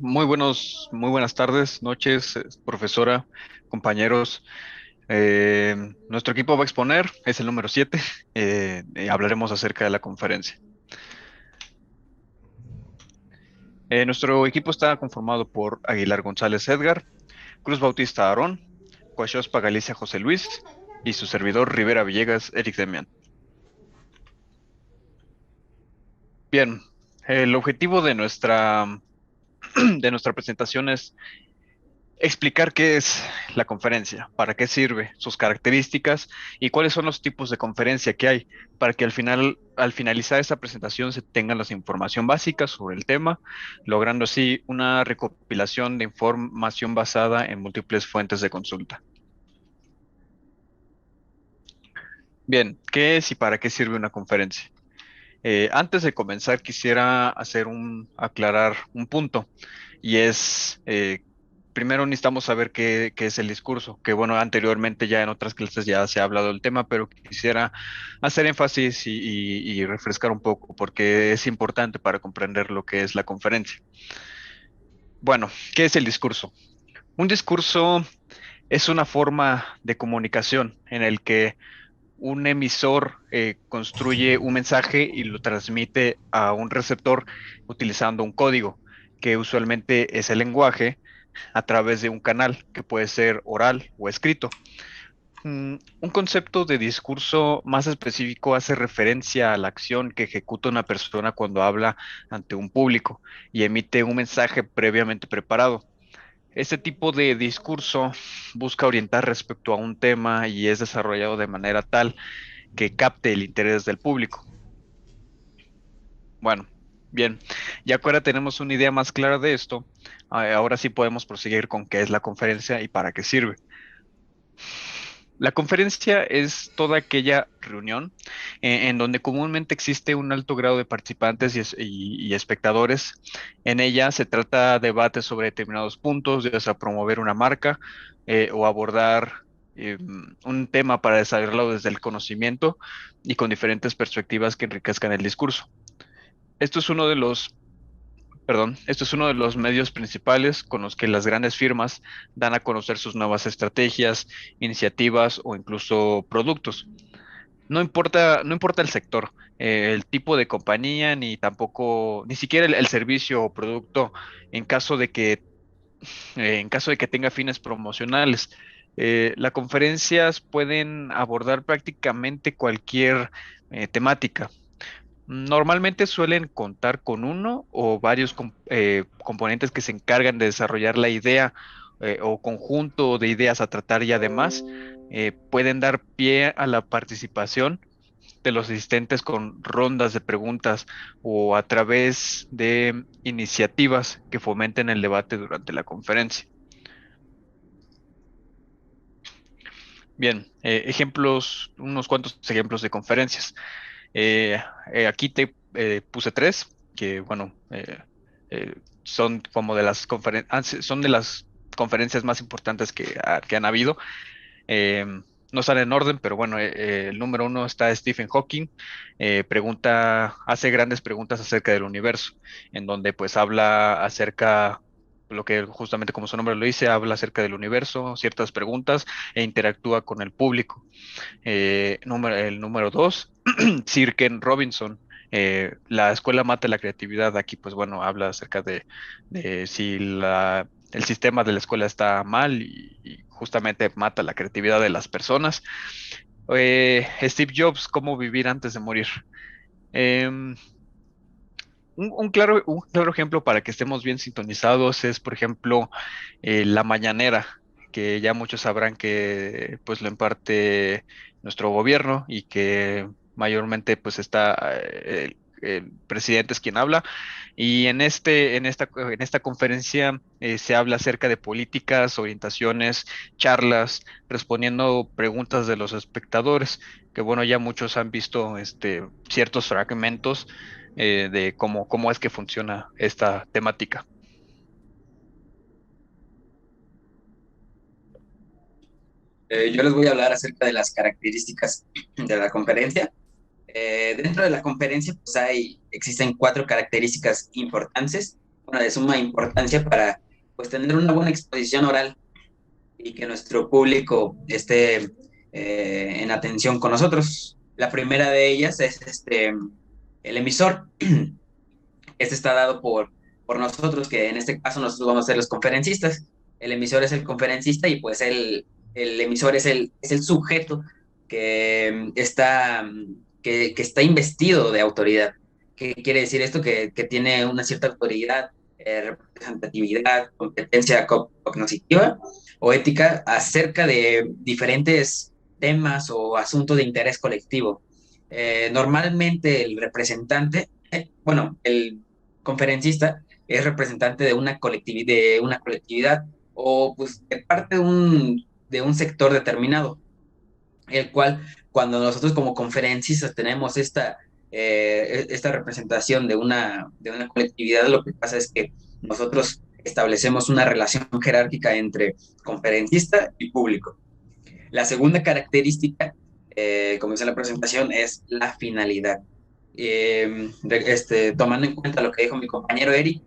Muy buenas tardes, noches, profesora, compañeros. Nuestro equipo va a exponer, es el número 7. Hablaremos acerca de la conferencia. Nuestro equipo está conformado por Aguilar González Edgar, Cruz Bautista Aarón, Coachospa Galicia José Luis y su servidor Rivera Villegas Eric Demian. Bien, el objetivo de de nuestra presentación es explicar qué es la conferencia, para qué sirve, sus características y cuáles son los tipos de conferencia que hay, para que al finalizar esta presentación se tengan la información básica sobre el tema, logrando así una recopilación de información basada en múltiples fuentes de consulta. Bien, ¿qué es y para qué sirve una conferencia? Antes de comenzar, quisiera aclarar un punto, y es, primero necesitamos saber qué es el discurso, que bueno, anteriormente ya en otras clases ya se ha hablado del tema, pero quisiera hacer énfasis y refrescar un poco, porque es importante para comprender lo que es la conferencia. Bueno, ¿qué es el discurso? Un discurso es una forma de comunicación en el que un emisor construye un mensaje y lo transmite a un receptor utilizando un código, que usualmente es el lenguaje, a través de un canal que puede ser oral o escrito. Un concepto de discurso más específico hace referencia a la acción que ejecuta una persona cuando habla ante un público y emite un mensaje previamente preparado. Este tipo de discurso busca orientar respecto a un tema y es desarrollado de manera tal que capte el interés del público. Bueno, bien, ya que ahora tenemos una idea más clara de esto, ahora sí podemos proseguir con qué es la conferencia y para qué sirve. La conferencia es toda aquella reunión en donde comúnmente existe un alto grado de participantes y espectadores. En ella se trata debates sobre determinados puntos, ya sea promover una marca o abordar un tema para desarrollarlo desde el conocimiento y con diferentes perspectivas que enriquezcan el discurso. Esto es uno de los Esto es uno de los medios principales con los que las grandes firmas dan a conocer sus nuevas estrategias, iniciativas o incluso productos. No importa el sector, el tipo de compañía, ni tampoco, ni siquiera el servicio o producto, en caso de en caso de que tenga fines promocionales. Las conferencias pueden abordar prácticamente cualquier temática. Normalmente suelen contar con uno o varios componentes que se encargan de desarrollar la idea o conjunto de ideas a tratar, y además pueden dar pie a la participación de los asistentes con rondas de preguntas o a través de iniciativas que fomenten el debate durante la conferencia. Bien, unos cuantos ejemplos de conferencias. Aquí te puse tres, que bueno, son como de son de las conferencias más importantes que han habido. Eh, no sale en orden, pero bueno, el número uno está Stephen Hawking. Hace grandes preguntas acerca del universo, en donde pues habla acerca, lo que justamente como su nombre lo dice, habla acerca del universo, ciertas preguntas e interactúa con el público. El número dos, Sir Ken Robinson. La escuela mata la creatividad. Aquí, pues bueno, habla acerca de si el sistema de la escuela está mal y justamente mata la creatividad de las personas. Steve Jobs, cómo vivir antes de morir. Em, un claro ejemplo para que estemos bien sintonizados es, por ejemplo, la mañanera, que ya muchos sabrán que pues lo imparte nuestro gobierno y que mayormente pues el presidente es quien habla. Y en esta conferencia se habla acerca de políticas, orientaciones, charlas, respondiendo preguntas de los espectadores, que bueno, ya muchos han visto ciertos fragmentos de cómo es que funciona esta temática. Yo les voy a hablar acerca de las características de la conferencia. Dentro de la conferencia, pues existen cuatro características importantes. bueno, de suma importancia para pues tener una buena exposición oral y que nuestro público esté en atención con nosotros. La primera de ellas es el emisor. Este está dado por nosotros, que en este caso nosotros vamos a ser los conferencistas. El emisor es el conferencista y pues el emisor es el sujeto que está, que está investido de autoridad. ¿Qué quiere decir esto? Que tiene una cierta autoridad, representatividad, competencia cognitiva o ética acerca de diferentes temas o asuntos de interés colectivo. Normalmente el representante, bueno, el conferencista es representante de una colectividad o pues de parte de un sector determinado, el cual cuando nosotros como conferencistas tenemos esta representación de una colectividad, lo que pasa es que nosotros establecemos una relación jerárquica entre conferencista y público. La segunda característica, como dice la presentación, es la finalidad. Tomando en cuenta lo que dijo mi compañero Eric,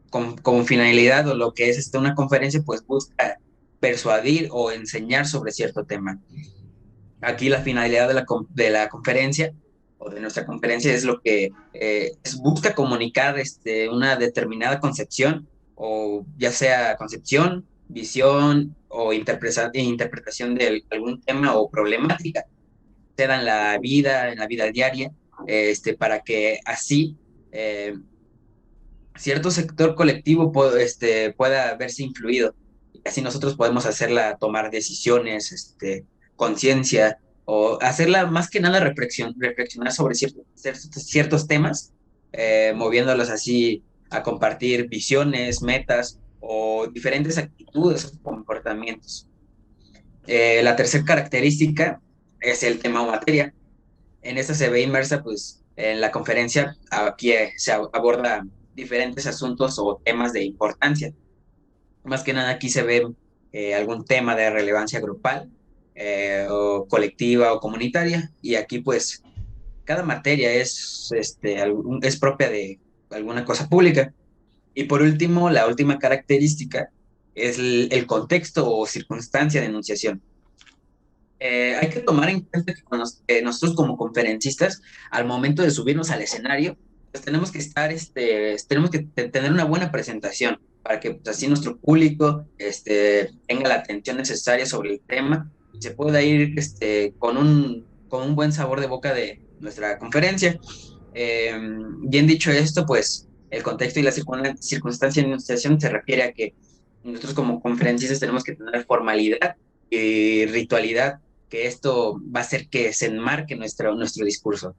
con finalidad o lo que es una conferencia, pues busca persuadir o enseñar sobre cierto tema. Aquí la finalidad de la conferencia o de nuestra conferencia es lo que busca comunicar una determinada concepción o ya sea concepción, visión o interpretación de algún tema o problemática, sea en la vida diaria, para que así eh, cierto sector colectivo pueda verse influido. Y así nosotros podemos hacerla tomar decisiones, conciencia, o hacerla más que nada reflexionar sobre ciertos temas, moviéndolos así a compartir visiones, metas o diferentes actitudes o comportamientos. La tercera característica es el tema o materia. En esta se ve inmersa, pues, en la conferencia, aquí se aborda diferentes asuntos o temas de importancia. Más que nada aquí se ve algún tema de relevancia grupal, o colectiva o comunitaria, y aquí pues cada materia es propia de alguna cosa pública. Y por último, la última característica es el contexto o circunstancia de enunciación. Hay que tomar en cuenta que nosotros como conferencistas, al momento de subirnos al escenario, pues tenemos que tenemos que tener una buena presentación para que pues, así nuestro público tenga la atención necesaria sobre el tema y se pueda ir con un buen sabor de boca de nuestra conferencia. Bien dicho esto, pues el contexto y la circunstancia de enunciación se refiere a que nosotros como conferencistas tenemos que tener formalidad y ritualidad, que esto va a hacer que se enmarque nuestro discurso.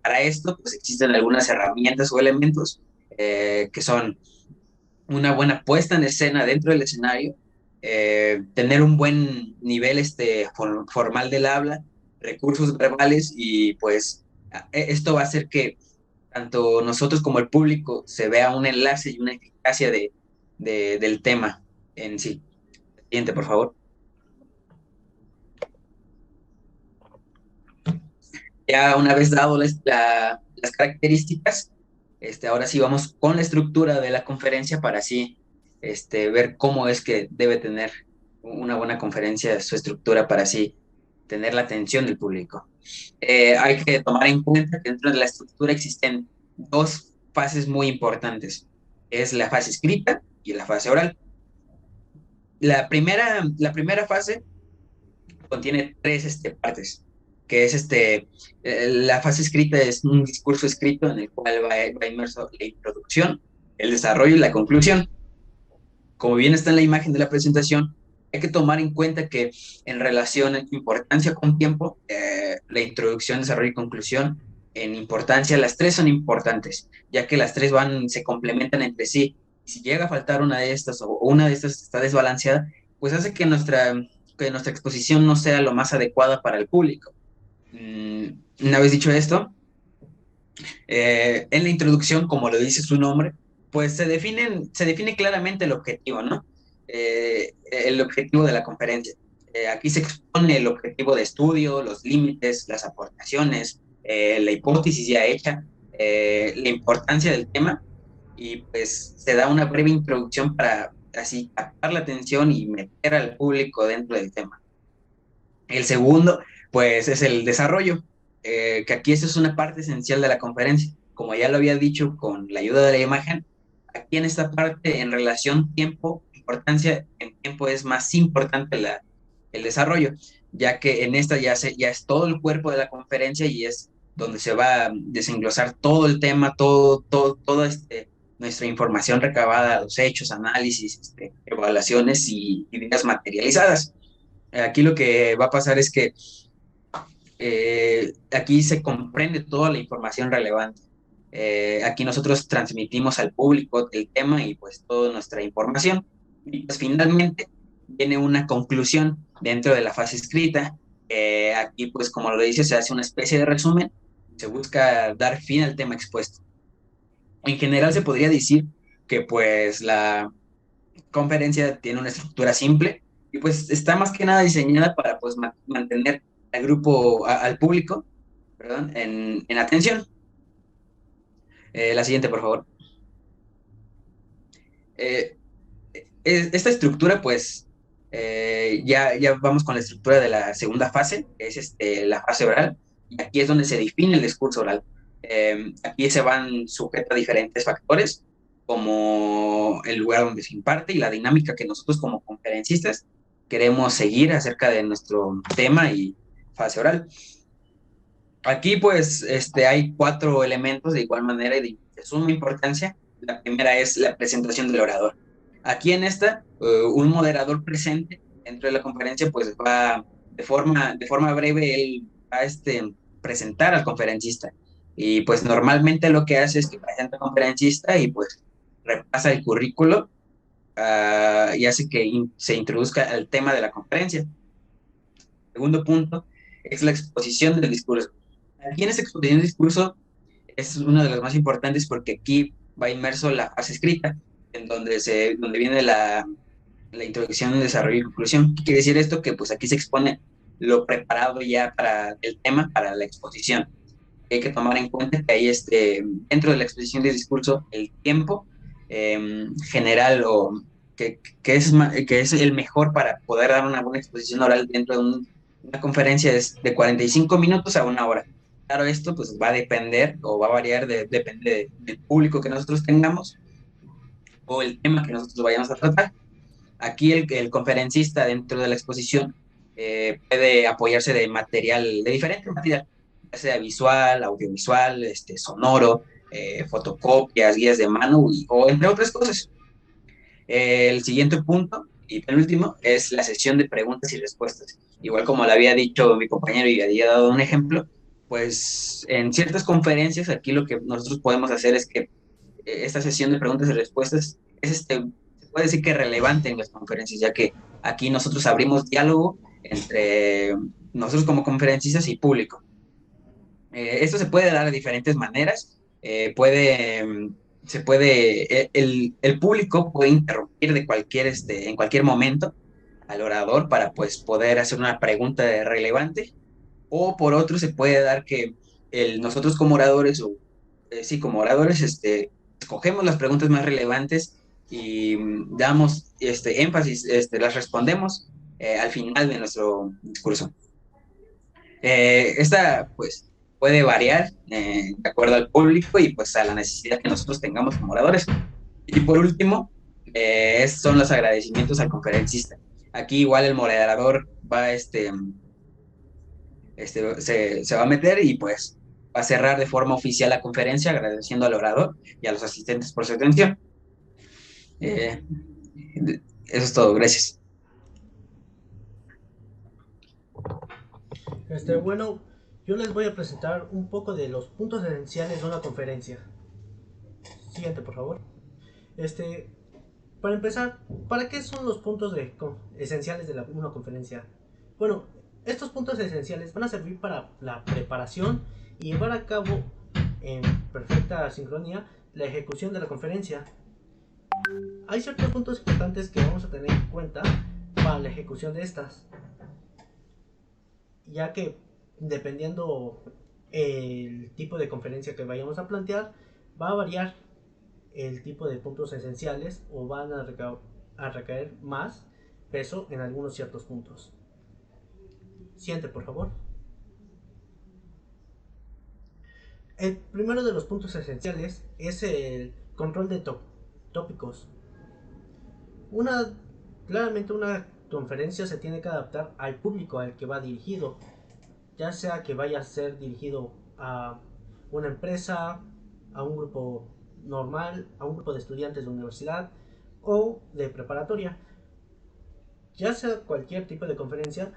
Para esto, pues existen algunas herramientas o elementos que son una buena puesta en escena dentro del escenario, tener un buen nivel formal del habla, recursos verbales y pues esto va a hacer que tanto nosotros como el público se vea un enlace y una eficacia del tema en sí. Siguiente, por favor. Ya una vez dado las características, ahora sí vamos con la estructura de la conferencia para así ver cómo es que debe tener una buena conferencia, su estructura para así tener la atención del público. Hay que tomar en cuenta que dentro de la estructura existen dos fases muy importantes. Es la fase escrita y la fase oral. La primera fase contiene tres partes, que es la fase escrita es un discurso escrito en el cual va inmerso la introducción, el desarrollo y la conclusión. Como bien está en la imagen de la presentación, hay que tomar en cuenta que en relación a importancia con tiempo, la introducción, desarrollo y conclusión, en importancia, las tres son importantes, ya que las tres se complementan entre sí. Si llega a faltar una de estas o una de estas está desbalanceada, pues hace que nuestra exposición no sea lo más adecuada para el público. Una vez dicho esto, en la introducción, como lo dice su nombre, pues se define claramente el objetivo, ¿no? El objetivo de la conferencia. Aquí se expone el objetivo de estudio, los límites, las aportaciones, la hipótesis ya hecha, la importancia del tema y pues se da una breve introducción para así captar la atención y meter al público dentro del tema. El segundo, pues es el desarrollo, que aquí eso es una parte esencial de la conferencia. Como ya lo había dicho con la ayuda de la imagen, aquí en esta parte, en relación tiempo, importancia, en tiempo es más importante el desarrollo, ya que en esta ya es todo el cuerpo de la conferencia y es donde se va a desenglosar todo el tema, todo nuestra información recabada, los hechos, análisis, evaluaciones y ideas materializadas. Aquí lo que va a pasar es que aquí se comprende toda la información relevante. Aquí nosotros transmitimos al público el tema y pues toda nuestra información. Y pues finalmente viene una conclusión dentro de la fase escrita. Aquí pues como lo dice, se hace una especie de resumen, se busca dar fin al tema expuesto. En general se podría decir que pues la conferencia tiene una estructura simple y pues está más que nada diseñada para pues mantener al grupo, al público, perdón, en atención. La siguiente, por favor. Eh, Esta estructura, pues, ya vamos con la estructura de la segunda fase, que es la fase oral, y aquí es donde se define el discurso oral. Aquí se van sujetos a diferentes factores, como el lugar donde se imparte y la dinámica que nosotros como conferencistas queremos seguir acerca de nuestro tema y fase oral. Aquí, pues, hay cuatro elementos de igual manera y de suma importancia. La primera es la presentación del orador. Aquí en esta, un moderador presente dentro de la conferencia, pues va de forma breve, él va a presentar al conferencista. Y pues normalmente lo que hace es que presenta al conferencista y pues repasa el currículo, y hace que se introduzca el tema de la conferencia. Segundo punto es la exposición del discurso. Aquí en esta exposición del discurso es una de las más importantes porque aquí va inmerso la fase escrita, en donde viene la introducción, desarrollo y conclusión. ¿Qué quiere decir esto? Que pues aquí se expone lo preparado ya para el tema, para la exposición. Hay que tomar en cuenta que ahí dentro de la exposición del discurso, el tiempo general o que es el mejor para poder dar una buena exposición oral dentro de una conferencia es de 45 minutos a una hora. Claro, esto pues va a depender o va a variar, depende del público que nosotros tengamos o el tema que nosotros vayamos a tratar. Aquí el conferencista dentro de la exposición puede apoyarse de material, de diferente material, ya sea visual, audiovisual, sonoro, fotocopias, guías de mano o entre otras cosas. El siguiente punto y penúltimo es la sesión de preguntas y respuestas. Igual como le había dicho mi compañero y había dado un ejemplo, pues en ciertas conferencias aquí lo que nosotros podemos hacer es que esta sesión de preguntas y respuestas es se puede decir que relevante en las conferencias, ya que aquí nosotros abrimos diálogo entre nosotros como conferencistas y público. Esto se puede dar de diferentes maneras. Se puede, el público puede interrumpir en cualquier momento al orador para pues poder hacer una pregunta relevante, o por otro se puede dar que nosotros como oradores, o sí, como oradores, escogemos las preguntas más relevantes y damos énfasis, las respondemos al final de nuestro discurso. Esta, pues, puede variar de acuerdo al público y pues a la necesidad que nosotros tengamos como oradores. Y por último, son los agradecimientos al conferencista. Aquí igual el moderador va, se va a meter y pues va a cerrar de forma oficial la conferencia agradeciendo al orador y a los asistentes por su atención. Eh, Eso es todo, gracias. Bueno, yo les voy a presentar un poco de los puntos esenciales de una conferencia. Siguiente, por favor. Este, para empezar, ¿para qué son los puntos esenciales de una conferencia? Bueno, estos puntos esenciales van a servir para la preparación y llevar a cabo en perfecta sincronía la ejecución de la conferencia. Hay ciertos puntos importantes que vamos a tener en cuenta para la ejecución de estas, ya que dependiendo el tipo de conferencia que vayamos a plantear, va a variar el tipo de puntos esenciales o van a recaer más peso en algunos ciertos puntos. Siguiente, por favor. El primero de los puntos esenciales es el control de tópicos. Una, claramente una conferencia se tiene que adaptar al público al que va dirigido, ya sea que vaya a ser dirigido a una empresa, a un grupo normal, a un grupo de estudiantes de universidad o de preparatoria. Ya sea cualquier tipo de conferencia,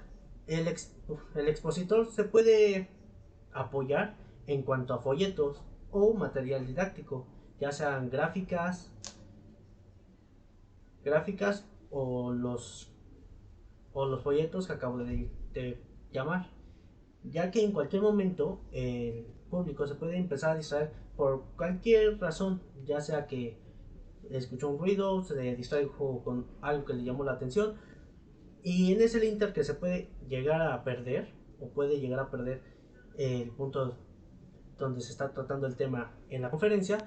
el expositor se puede apoyar en cuanto a folletos o material didáctico, ya sean gráficas o los folletos que acabo de llamar, ya que en cualquier momento el público se puede empezar a distraer por cualquier razón, ya sea que escuchó un ruido, se distrajo con algo que le llamó la atención, y en ese inter que se puede llegar a perder o puede llegar a perder el punto donde se está tratando el tema en la conferencia,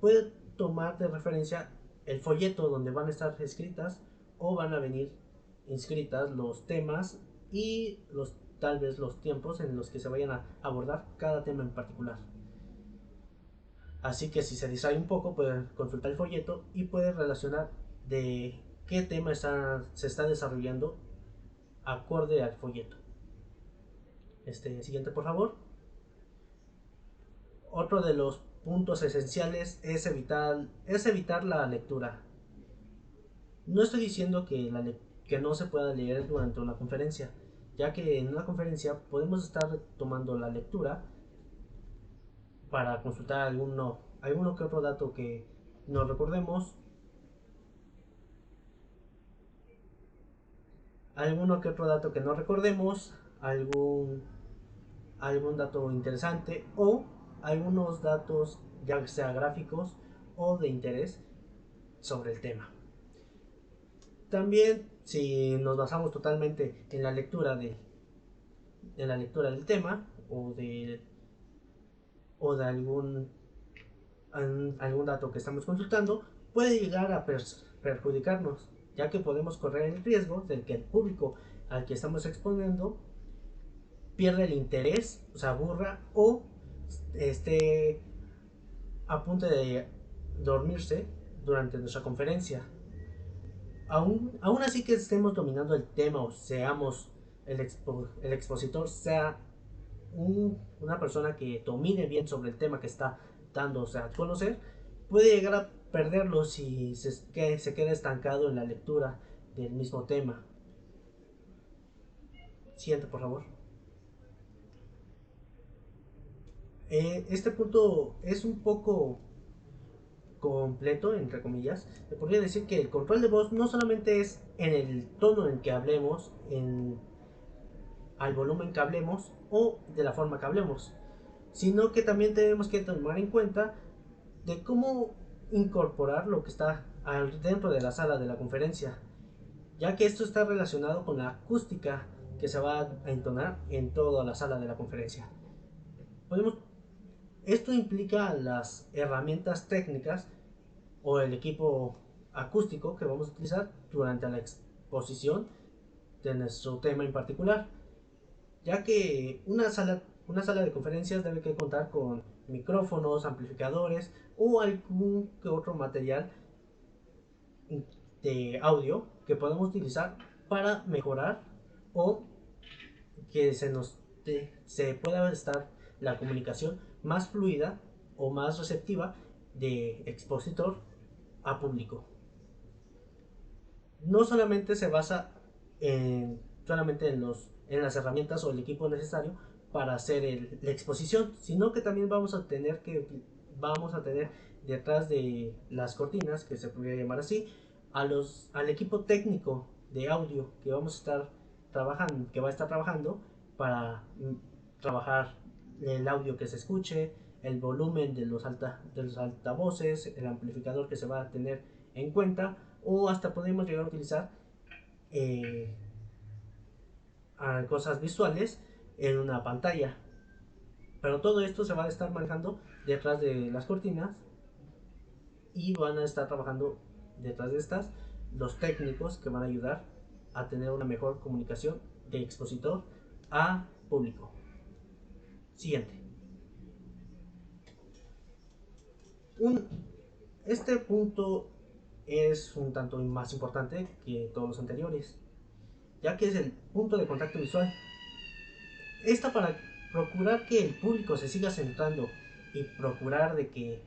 puede tomar de referencia el folleto donde van a estar escritas o van a venir inscritas los temas y tal vez los tiempos en los que se vayan a abordar cada tema en particular. Así que si se distrae un poco, puede consultar el folleto y puede relacionar de qué tema se está desarrollando acorde al folleto. Siguiente, por favor. Otro de los puntos esenciales es evitar la lectura. No estoy diciendo que no se pueda leer durante una conferencia, ya que en una conferencia podemos estar tomando la lectura para consultar alguno que otro dato que nos recordemos, alguno que otro dato que no recordemos, algún dato interesante o algunos datos ya sea gráficos o de interés sobre el tema. También si nos basamos totalmente en la lectura del tema o de algún dato que estamos consultando, puede llegar a perjudicarnos, ya que podemos correr el riesgo de que el público al que estamos exponiendo pierda el interés, se aburra o esté a punto de dormirse durante nuestra conferencia. Aún así que estemos dominando el tema o seamos el expositor, sea una persona que domine bien sobre el tema que está dándose a conocer, puede llegar a perderlo si se queda estancado en la lectura del mismo tema. Siguiente, por favor. Este punto es un poco completo, entre comillas. Le podría decir que el control de voz no solamente es en el tono en que hablemos, al volumen que hablemos o de la forma que hablemos, sino que también tenemos que tomar en cuenta de cómo incorporar lo que está dentro de la sala de la conferencia, ya que esto está relacionado con la acústica que se va a entonar en toda la sala de la conferencia. Esto implica las herramientas técnicas o el equipo acústico que vamos a utilizar durante la exposición de nuestro tema en particular, ya que una sala de conferencias debe que contar con micrófonos, amplificadores o algún que otro material de audio que podemos utilizar para mejorar o que se pueda estar la comunicación más fluida o más receptiva de expositor a público. No solamente se basa solamente en las herramientas o el equipo necesario para hacer la exposición, sino que también vamos a tener detrás de las cortinas, que se podría llamar así, al equipo técnico de audio que vamos a estar trabajando, que va a estar trabajando para trabajar el audio que se escuche, el volumen de los altavoces, el amplificador que se va a tener en cuenta, o hasta podemos llegar a utilizar cosas visuales en una pantalla. Pero todo esto se va a estar manejando detrás de las cortinas y van a estar trabajando detrás de estas los técnicos que van a ayudar a tener una mejor comunicación de expositor a público. Siguiente. Este punto es un tanto más importante que todos los anteriores, ya que es el punto de contacto visual. Esta para procurar que el público se siga centrando y procurar de que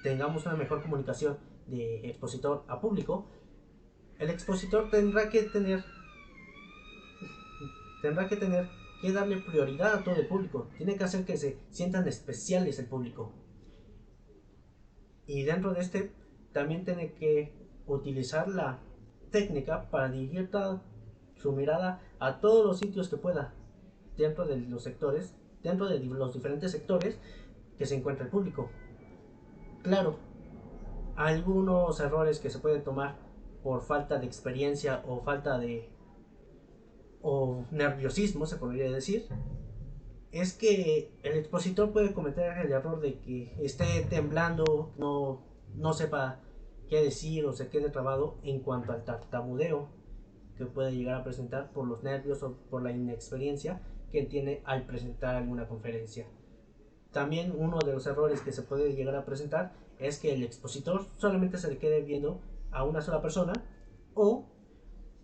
tengamos una mejor comunicación de expositor a público, el expositor tendrá que tener que darle prioridad a todo el público. Tiene que hacer que se sientan especiales el público. Y dentro de este también tiene que utilizar la técnica para dirigir su mirada a todos los sitios que pueda dentro de los sectores, dentro de los diferentes sectores que se encuentra el público. Claro, algunos errores que se pueden tomar por falta de experiencia o nerviosismo, se podría decir, es que el expositor puede cometer el error de que esté temblando, no sepa qué decir o se quede trabado en cuanto al tartamudeo que puede llegar a presentar por los nervios o por la inexperiencia que tiene al presentar alguna conferencia. También uno de los errores que se puede llegar a presentar es que el expositor solamente se le quede viendo a una sola persona o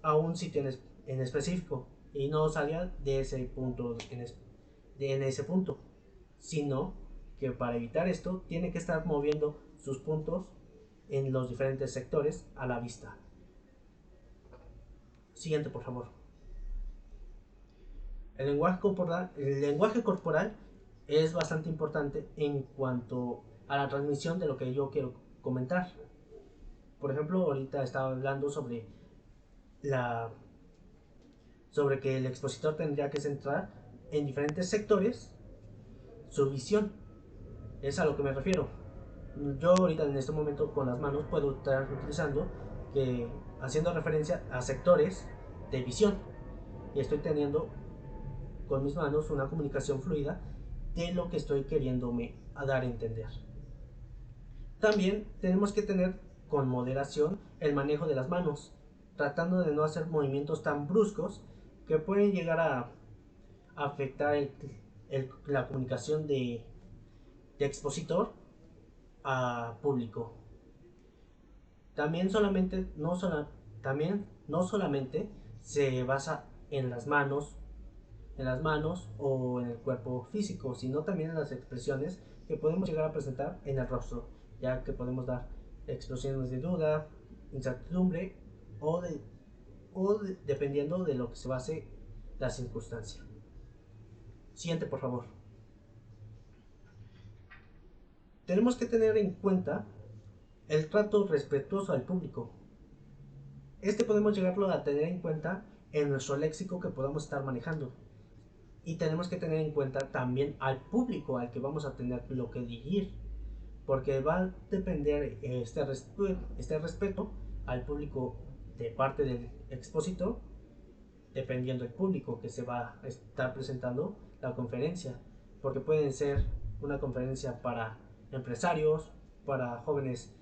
a un sitio en específico y no salga de ese punto en ese punto, sino que para evitar esto tiene que estar moviendo sus puntos en los diferentes sectores a la vista. Siguiente, por favor. El lenguaje corporal es bastante importante en cuanto a la transmisión de lo que yo quiero comentar. Por ejemplo, ahorita estaba hablando sobre que el expositor tendría que centrar en diferentes sectores su visión. Es a lo que me refiero. Yo ahorita en este momento con las manos puedo estar utilizando haciendo referencia a sectores de visión y estoy teniendo con mis manos una comunicación fluida de lo que estoy queriéndome a dar a entender. También tenemos que tener con moderación el manejo de las manos, tratando de no hacer movimientos tan bruscos que pueden llegar a afectar la comunicación de expositor a público. También no solamente se basa en las manos o en el cuerpo físico, sino también en las expresiones que podemos llegar a presentar en el rostro, ya que podemos dar expresiones de duda, incertidumbre dependiendo de lo que se base la circunstancia. Siguiente, por favor. Tenemos que tener en cuenta el trato respetuoso al público. Podemos llegarlo a tener en cuenta en nuestro léxico que podamos estar manejando. Y tenemos que tener en cuenta también al público al que vamos a tener lo que dirigir, porque va a depender este respeto al público de parte del expositor, dependiendo del público que se va a estar presentando la conferencia, porque pueden ser una conferencia para empresarios, para jóvenes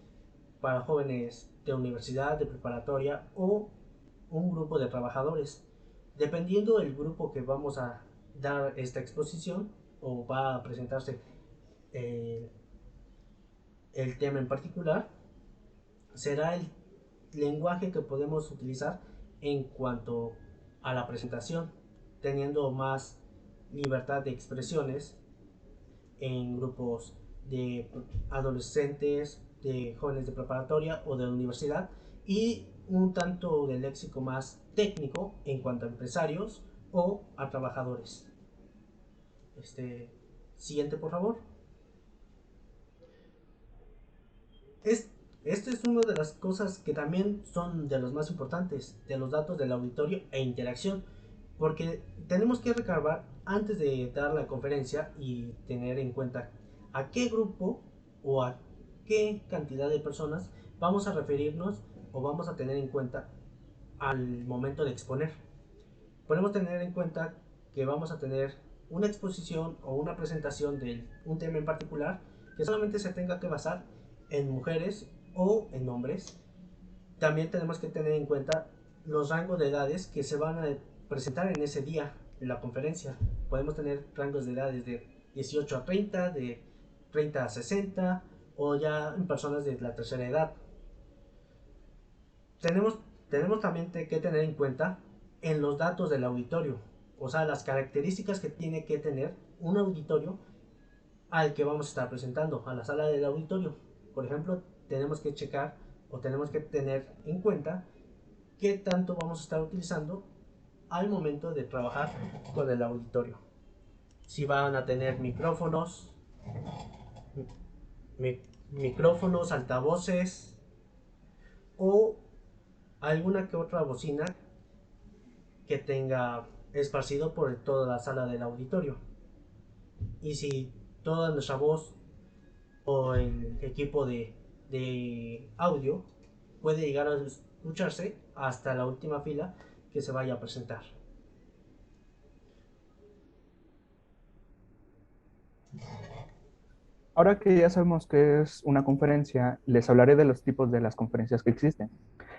de universidad, de preparatoria o un grupo de trabajadores. Dependiendo del grupo que vamos a dar esta exposición o va a presentarse el tema en particular, será el lenguaje que podemos utilizar en cuanto a la presentación, teniendo más libertad de expresiones en grupos de adolescentes, de jóvenes de preparatoria o de universidad, y un tanto de léxico más técnico en cuanto a empresarios o a trabajadores. Siguiente, por favor. Esto es una de las cosas que también son de los más importantes, de los datos del auditorio e interacción, porque tenemos que recabar antes de dar la conferencia y tener en cuenta a qué grupo o a qué cantidad de personas vamos a referirnos o vamos a tener en cuenta al momento de exponer. Podemos tener en cuenta que vamos a tener una exposición o una presentación de un tema en particular que solamente se tenga que basar en mujeres o en nombres. También tenemos que tener en cuenta los rangos de edades que se van a presentar en ese día en la conferencia. Podemos tener rangos de edades de 18 a 30, de 30 a 60 o ya en personas de la tercera edad. Tenemos, tenemos también que tener en cuenta en los datos del auditorio, o sea, las características que tiene que tener un auditorio al que vamos a estar presentando, a la sala del auditorio. Por ejemplo, tenemos que checar o tenemos que tener en cuenta qué tanto vamos a estar utilizando al momento de trabajar con el auditorio. Si van a tener micrófonos, micrófonos, altavoces o alguna que otra bocina que tenga esparcido por toda la sala del auditorio. Y si toda nuestra voz o el equipo de audio puede llegar a escucharse hasta la última fila que se vaya a presentar. Ahora que ya sabemos qué es una conferencia, les hablaré de los tipos de las conferencias que existen.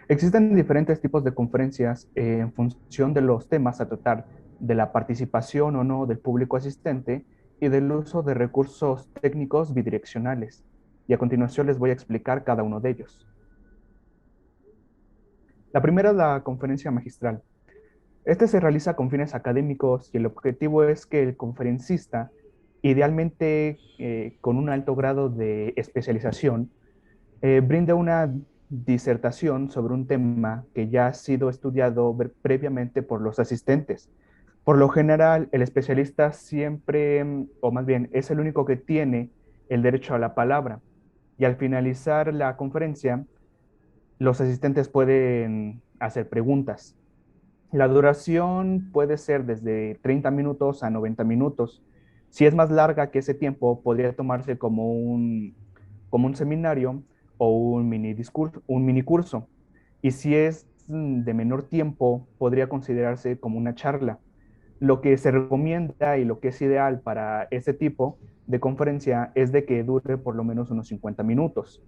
Existen diferentes tipos de conferencias en función de los temas a tratar, de la participación o no del público asistente y del uso de recursos técnicos bidireccionales. Y a continuación les voy a explicar cada uno de ellos. La primera es la conferencia magistral. Este se realiza con fines académicos y el objetivo es que el conferencista, idealmente con un alto grado de especialización, brinda una disertación sobre un tema que ya ha sido estudiado previamente por los asistentes. Por lo general, el especialista siempre, o más bien, es el único que tiene el derecho a la palabra. Y al finalizar la conferencia, los asistentes pueden hacer preguntas. La duración puede ser desde 30 minutos a 90 minutos. Si es más larga que ese tiempo, podría tomarse como un seminario o un mini discurso, un mini curso. Y si es de menor tiempo, podría considerarse como una charla. Lo que se recomienda y lo que es ideal para este tipo de conferencia es de que dure por lo menos unos 50 minutos.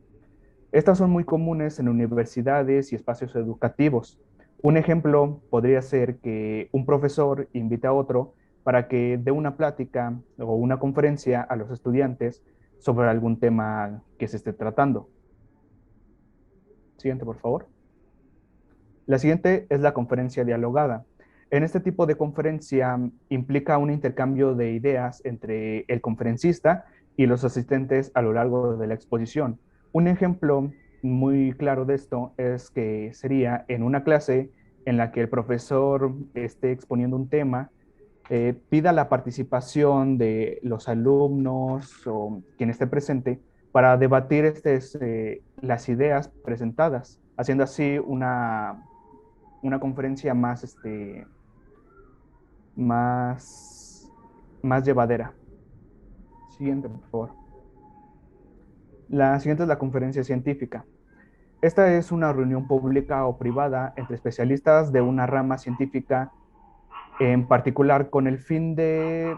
Estas son muy comunes en universidades y espacios educativos. Un ejemplo podría ser que un profesor invite a otro para que dé una plática o una conferencia a los estudiantes sobre algún tema que se esté tratando. Siguiente, por favor. La siguiente es la conferencia dialogada. En este tipo de conferencia implica un intercambio de ideas entre el conferencista y los asistentes a lo largo de la exposición. Un ejemplo muy claro de esto es que sería en una clase en la que el profesor esté exponiendo un tema, pida la participación de los alumnos o quien esté presente para debatir las ideas presentadas, haciendo así una conferencia más, más llevadera. Siguiente, por favor. La siguiente es la conferencia científica. Esta es una reunión pública o privada entre especialistas de una rama científica en particular con el fin de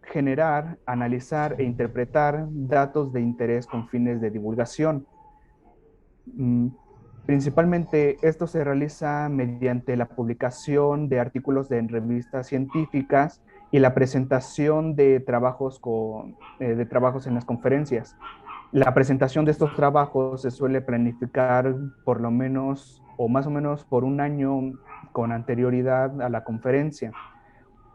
generar, analizar e interpretar datos de interés con fines de divulgación. Principalmente esto se realiza mediante la publicación de artículos en revistas científicas y la presentación de de trabajos en las conferencias. La presentación de estos trabajos se suele planificar por lo menos o más o menos por un año con anterioridad a la conferencia.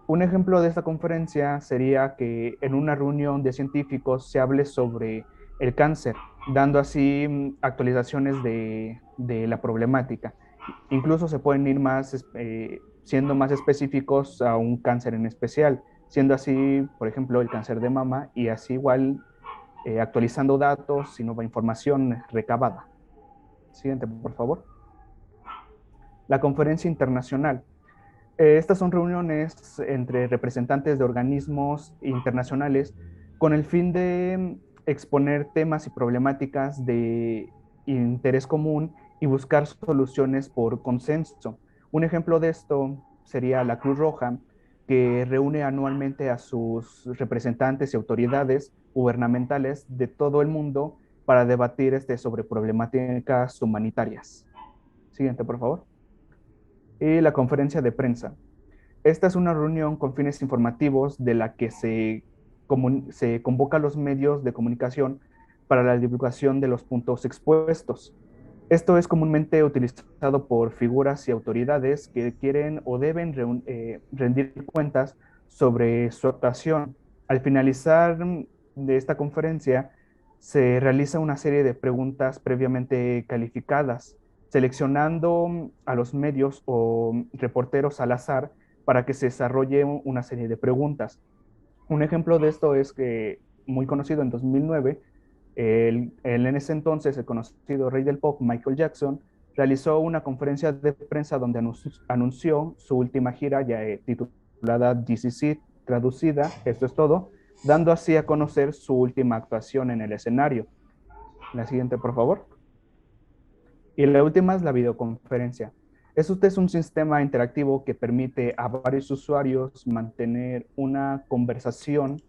Un ejemplo de esta conferencia sería que en una reunión de científicos se hable sobre el cáncer, dando así actualizaciones de la problemática. Incluso se pueden ir siendo más específicos a un cáncer en especial, siendo así, por ejemplo, el cáncer de mama y así igual actualizando datos y nueva información recabada. Siguiente, por favor. La conferencia internacional. Estas son reuniones entre representantes de organismos internacionales con el fin de exponer temas y problemáticas de interés común y buscar soluciones por consenso. Un ejemplo de esto sería la Cruz Roja, que reúne anualmente a sus representantes y autoridades gubernamentales de todo el mundo para debatir sobre problemáticas humanitarias. Siguiente, por favor. Y la conferencia de prensa. Esta es una reunión con fines informativos de la que se convoca a los medios de comunicación para la divulgación de los puntos expuestos. Esto es comúnmente utilizado por figuras y autoridades que quieren o deben rendir cuentas sobre su actuación. Al finalizar de esta conferencia, se realiza una serie de preguntas previamente calificadas, seleccionando a los medios o reporteros al azar para que se desarrolle una serie de preguntas. Un ejemplo de esto es que, muy conocido en 2009, en ese entonces el conocido rey del pop, Michael Jackson, realizó una conferencia de prensa donde anunció su última gira ya titulada This Is It, traducida, esto es todo, dando así a conocer su última actuación en el escenario. La siguiente, por favor. Y la última es la videoconferencia. Este es un sistema interactivo que permite a varios usuarios mantener una conversación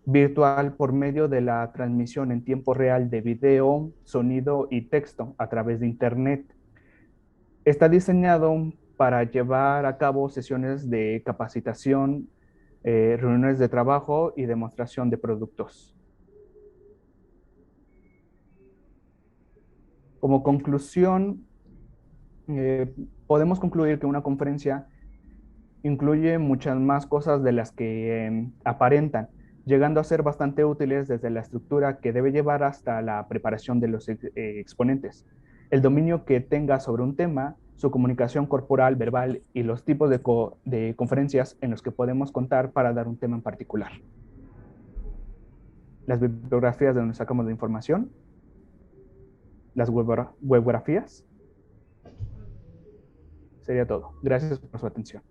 virtual por medio de la transmisión en tiempo real de video, sonido y texto a través de Internet. Está diseñado para llevar a cabo sesiones de capacitación, reuniones de trabajo y demostración de productos. Como conclusión, podemos concluir que una conferencia incluye muchas más cosas de las que aparentan, llegando a ser bastante útiles desde la estructura que debe llevar hasta la preparación de los exponentes. El dominio que tenga sobre un tema, su comunicación corporal, verbal y los tipos de conferencias en los que podemos contar para dar un tema en particular. Las bibliografías de donde sacamos la información, las webografías. Sería todo. Gracias por su atención.